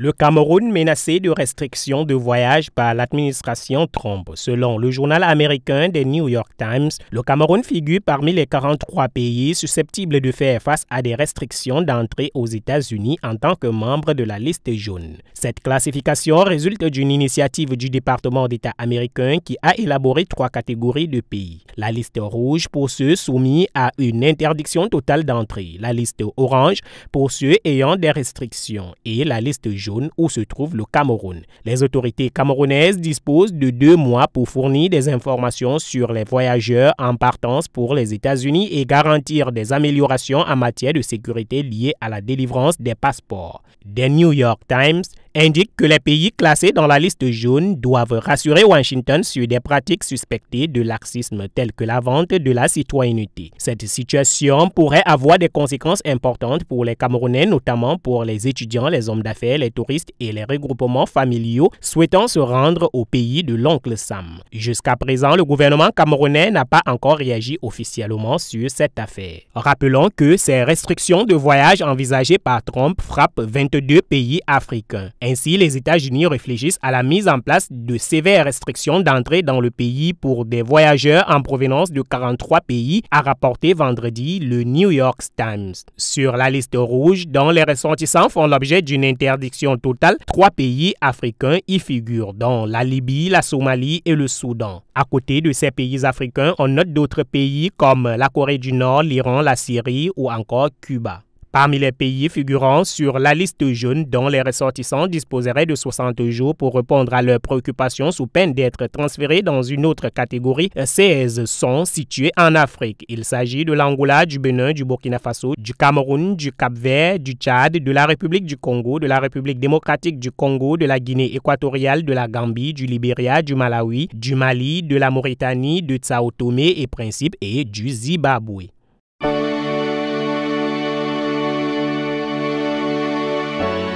Le Cameroun menacé de restrictions de voyage par l'administration Trump. Selon le journal américain The New York Times, le Cameroun figure parmi les 43 pays susceptibles de faire face à des restrictions d'entrée aux États-Unis en tant que membre de la liste jaune. Cette classification résulte d'une initiative du département d'État américain qui a élaboré 3 catégories de pays. La liste rouge pour ceux soumis à une interdiction totale d'entrée, la liste orange pour ceux ayant des restrictions et la liste jaune où se trouve le Cameroun. Les autorités camerounaises disposent de 2 mois pour fournir des informations sur les voyageurs en partance pour les États-Unis et garantir des améliorations en matière de sécurité liées à la délivrance des passeports. The New York Times indique que les pays classés dans la liste jaune doivent rassurer Washington sur des pratiques suspectées de laxisme telles que la vente de la citoyenneté. Cette situation pourrait avoir des conséquences importantes pour les Camerounais, notamment pour les étudiants, les hommes d'affaires, les touristes et les regroupements familiaux souhaitant se rendre au pays de l'oncle Sam. Jusqu'à présent, le gouvernement camerounais n'a pas encore réagi officiellement sur cette affaire. Rappelons que ces restrictions de voyage envisagées par Trump frappent 22 pays africains. Ainsi, les États-Unis réfléchissent à la mise en place de sévères restrictions d'entrée dans le pays pour des voyageurs en provenance de 43 pays, a rapporté vendredi le New York Times. Sur la liste rouge, dont les ressortissants font l'objet d'une interdiction totale, 3 pays africains y figurent, dont la Libye, la Somalie et le Soudan. À côté de ces pays africains, on note d'autres pays comme la Corée du Nord, l'Iran, la Syrie ou encore Cuba. Parmi les pays figurant sur la liste jaune dont les ressortissants disposeraient de 60 jours pour répondre à leurs préoccupations sous peine d'être transférés dans une autre catégorie, 16 sont situés en Afrique. Il s'agit de l'Angola, du Bénin, du Burkina Faso, du Cameroun, du Cap-Vert, du Tchad, de la République du Congo, de la République démocratique du Congo, de la Guinée équatoriale, de la Gambie, du Libéria, du Malawi, du Mali, de la Mauritanie, de Sao Tomé et Principe et du Zimbabwe.